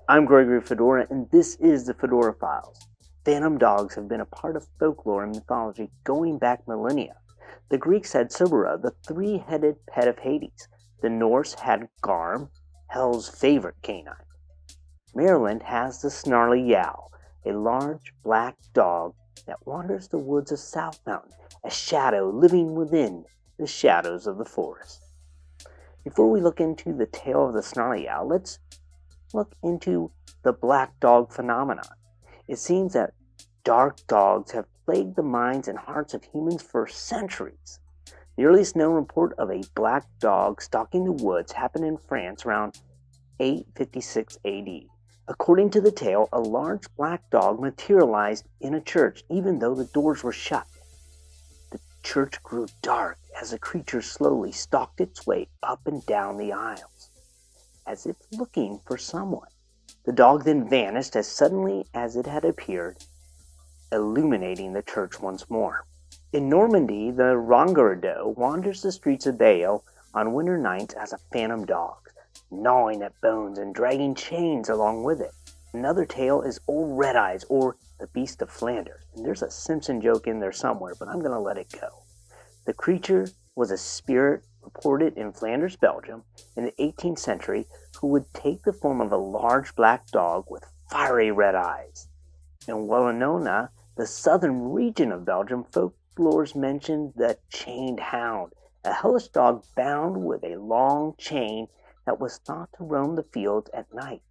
I'm Gregory Fedora, and this is the Fedora Files. Phantom dogs have been a part of folklore and mythology going back millennia. The Greeks had Cerberus, the three-headed pet of Hades. The Norse had Garm, Hell's favorite canine. Maryland has the Snarly Yow, a large black dog that wanders the woods of South Mountain, a shadow living within the shadows of the forest. Before we look into the tale of the Snarly Yow, let's look into the black dog phenomenon. It seems that dark dogs have plagued the minds and hearts of humans for centuries. The earliest known report of a black dog stalking the woods happened in France around 856 AD. According to the tale, a large black dog materialized in a church even though the doors were shut. The church grew dark as the creature slowly stalked its way up and down the aisles, as if looking for someone. The dog then vanished as suddenly as it had appeared, illuminating the church once more. In Normandy, the Rongardeau wanders the streets of Bayeux on winter nights as a phantom dog, gnawing at bones and dragging chains along with it. Another tale is Old Red Eyes, or the Beast of Flanders. And there's a Simpson joke in there somewhere, but I'm going to let it go. The creature was a spirit reported in Flanders, Belgium, in the 18th century, who would take the form of a large black dog with fiery red eyes. In Wallonona, the southern region of Belgium, folklore mentioned the chained hound, a hellish dog bound with a long chain that was thought to roam the fields at night.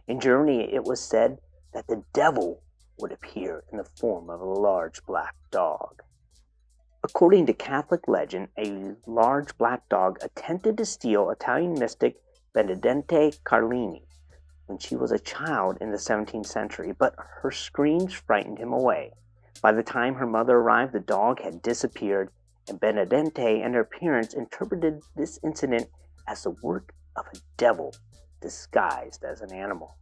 In Germany, it was said that the devil would appear in the form of a large black dog. According to Catholic legend, a large black dog attempted to steal Italian mystic Benedetta Carlini when she was a child in the 17th century, but her screams frightened him away. By the time her mother arrived, the dog had disappeared, and Benedetta and her parents interpreted this incident as the work of a devil disguised as an animal.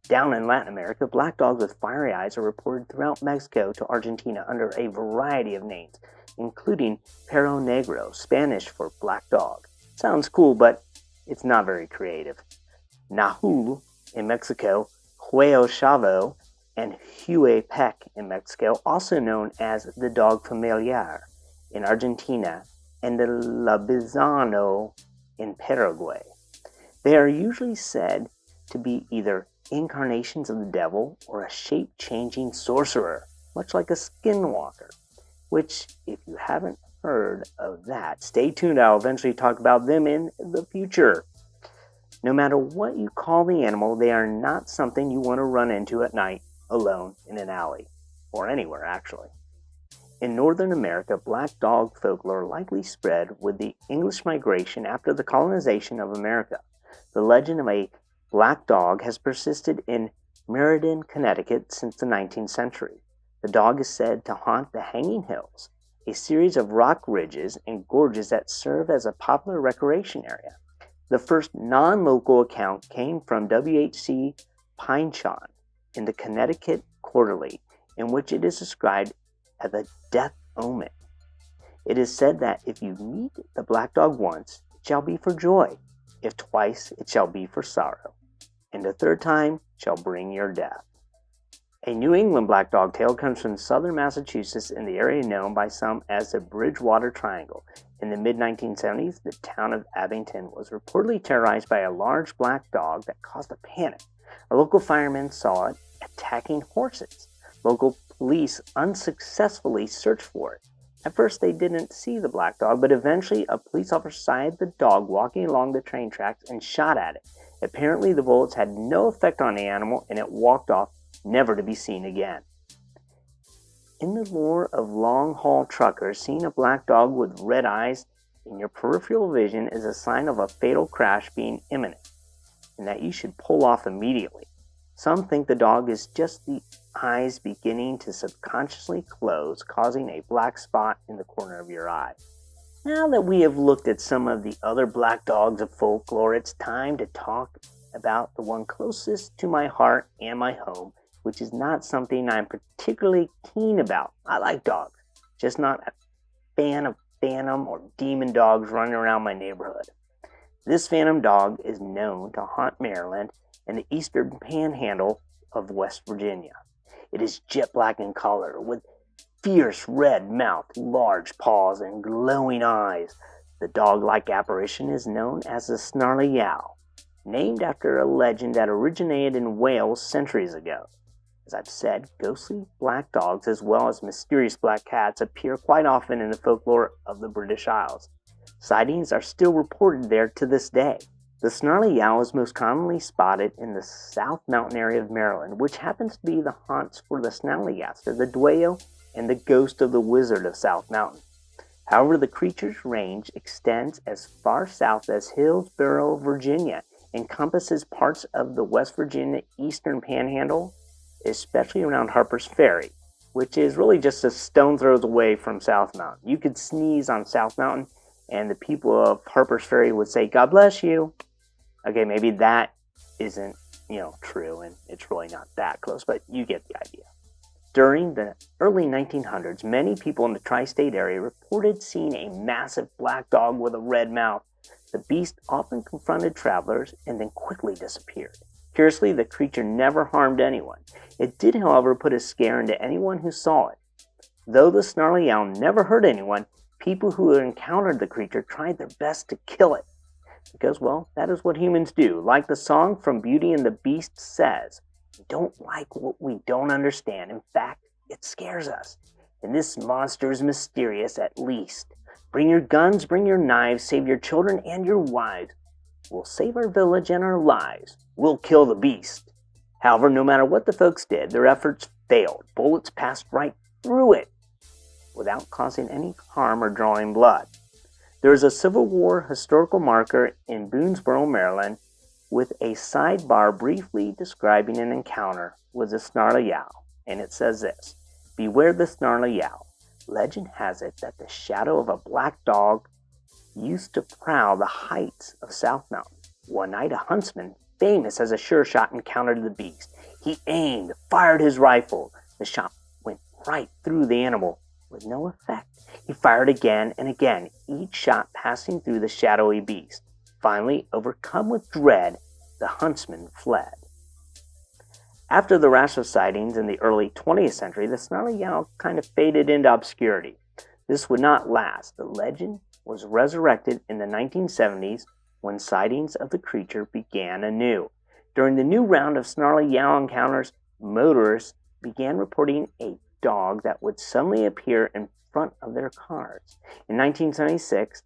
Down in Latin America, black dogs with fiery eyes are reported throughout Mexico to Argentina under a variety of names, including Perro Negro, Spanish for black dog. Sounds cool, but it's not very creative. Nahul in Mexico, Hueyo Chavo, and Hue Peck in Mexico, also known as the dog familiar in Argentina, and the Labizano in Paraguay. They are usually said to be either incarnations of the devil or a shape-changing sorcerer, much like a skinwalker, which, if you haven't heard of that, stay tuned. I'll eventually talk about them in the future. No matter what you call the animal, they are not something you want to run into at night alone in an alley, or anywhere actually. In Northern America, black dog folklore likely spread with the English migration after the colonization of America. The legend of a black dog has persisted in Meriden, Connecticut since the 19th century. The dog is said to haunt the Hanging Hills, a series of rock ridges and gorges that serve as a popular recreation area. The first non-local account came from W.H.C. Pynchon in the Connecticut Quarterly, in which it is described as a death omen. It is said that if you meet the black dog once, it shall be for joy. If twice, it shall be for sorrow. And the third time shall bring your death. A New England black dog tale comes from southern Massachusetts in the area known by some as the Bridgewater Triangle. In the mid-1970s, the town of Abington was reportedly terrorized by a large black dog that caused a panic. A local fireman saw it attacking horses. Local police unsuccessfully searched for it. At first, they didn't see the black dog, but eventually a police officer sighted the dog walking along the train tracks and shot at it. Apparently, the bullets had no effect on the animal, and it walked off, never to be seen again. In the lore of long-haul truckers, seeing a black dog with red eyes in your peripheral vision is a sign of a fatal crash being imminent, and that you should pull off immediately. Some think the dog is just the eyes beginning to subconsciously close, causing a black spot in the corner of your eye. Now that we have looked at some of the other black dogs of folklore, it's time to talk about the one closest to my heart and my home, which is not something I'm particularly keen about. I like dogs, just not a fan of phantom or demon dogs running around my neighborhood. This phantom dog is known to haunt Maryland in the eastern panhandle of West Virginia. It is jet black in color, with fierce red mouth, large paws, and glowing eyes. The dog-like apparition is known as the Snarly Yow, named after a legend that originated in Wales centuries ago. As I've said, ghostly black dogs as well as mysterious black cats appear quite often in the folklore of the British Isles. Sightings are still reported there to this day. The Snarly Yow is most commonly spotted in the South Mountain area of Maryland, which happens to be the haunts for the snallygaster, the duello, and the ghost of the Wizard of South Mountain. However, the creature's range extends as far south as Hillsborough, Virginia, encompasses parts of the West Virginia eastern panhandle, especially around Harper's Ferry, which is really just a stone throws away from South Mountain. You could sneeze on South Mountain, and the people of Harper's Ferry would say, "God bless you." Okay, maybe that isn't, true, and it's really not that close, but you get the idea. During the early 1900s, many people in the tri-state area reported seeing a massive black dog with a red mouth. The beast often confronted travelers and then quickly disappeared. Curiously, the creature never harmed anyone. It did, however, put a scare into anyone who saw it. Though the Snarly Yow never hurt anyone, people who had encountered the creature tried their best to kill it. Because, well, that is what humans do. Like the song from Beauty and the Beast says, "We don't like what we don't understand. In fact, it scares us. And this monster is mysterious at least. Bring your guns, bring your knives, save your children and your wives. We'll save our village and our lives. We'll kill the beast." However, no matter what the folks did, their efforts failed. Bullets passed right through it without causing any harm or drawing blood. There is a Civil War historical marker in Boonesboro, Maryland, with a sidebar briefly describing an encounter with the Snarly Yow, and it says this: "Beware the Snarly Yow. Legend has it that the shadow of a black dog used to prowl the heights of South Mountain. One night, a huntsman, famous as a sure shot, encountered the beast. He aimed, fired his rifle. The shot went right through the animal with no effect. He fired again and again, each shot passing through the shadowy beast. Finally, overcome with dread, the huntsman fled." After the rash of sightings in the early 20th century, the Snarly Yow kind of faded into obscurity. This would not last. The legend was resurrected in the 1970s when sightings of the creature began anew. During the new round of Snarly Yow encounters, motorists began reporting a dog that would suddenly appear in front of their cars. In 1976,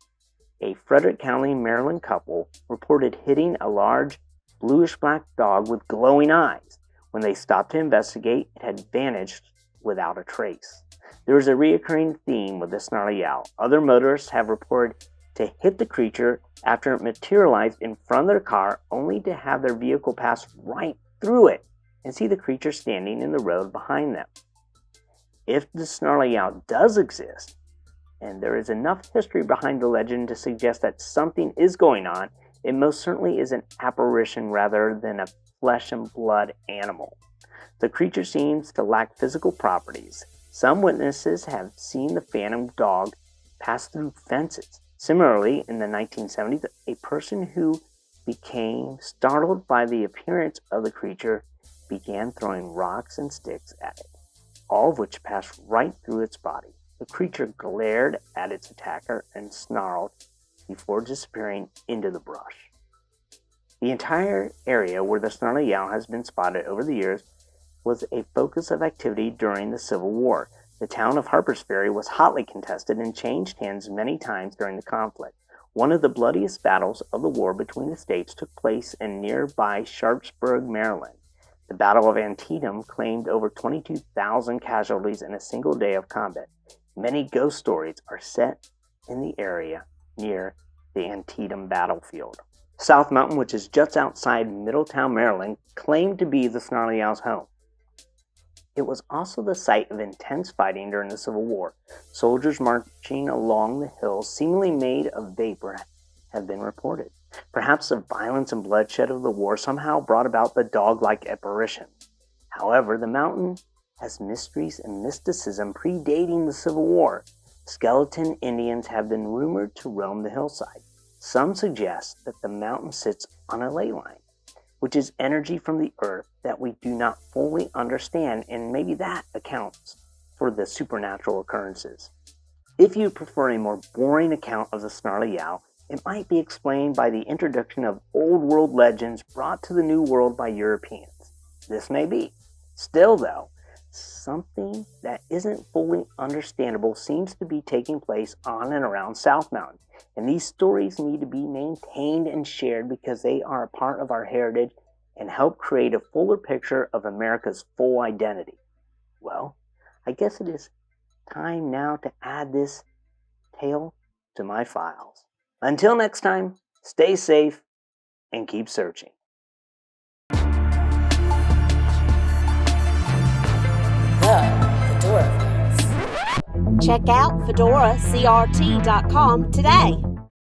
a Frederick County, Maryland couple reported hitting a large bluish-black dog with glowing eyes. When they stopped to investigate, it had vanished without a trace. There is a recurring theme with the Snarly Yow. Other motorists have reported to hit the creature after it materialized in front of their car, only to have their vehicle pass right through it and see the creature standing in the road behind them. If the Snarly Yow does exist, and there is enough history behind the legend to suggest that something is going on, it most certainly is an apparition rather than a flesh and blood animal. The creature seems to lack physical properties. Some witnesses have seen the phantom dog pass through fences. Similarly, in the 1970s, a person who became startled by the appearance of the creature began throwing rocks and sticks at it, all of which passed right through its body. The creature glared at its attacker and snarled before disappearing into the brush. The entire area where the Snarly Yow has been spotted over the years was a focus of activity during the Civil War. The town of Harper's Ferry was hotly contested and changed hands many times during the conflict. One of the bloodiest battles of the war between the states took place in nearby Sharpsburg, Maryland. The Battle of Antietam claimed over 22,000 casualties in a single day of combat. Many ghost stories are set in the area near the Antietam battlefield. South Mountain, which is just outside Middletown, Maryland, claimed to be the Snarly Yow's home. It was also the site of intense fighting during the Civil War. Soldiers marching along the hills, seemingly made of vapor, have been reported. Perhaps the violence and bloodshed of the war somehow brought about the dog-like apparition. However, the mountain has mysteries and mysticism predating the Civil War. Skeleton Indians have been rumored to roam the hillside. Some suggest that the mountain sits on a ley line, which is energy from the earth that we do not fully understand, and maybe that accounts for the supernatural occurrences. If you prefer a more boring account of the Snarly Yow, it might be explained by the introduction of old world legends brought to the New World by Europeans. This may be. Still, though, something that isn't fully understandable seems to be taking place on and around South Mountain, and these stories need to be maintained and shared because they are a part of our heritage and help create a fuller picture of America's full identity. Well, I guess it is time now to add this tale to my files. Until next time, stay safe and keep searching. Check out fedoracrt.com today.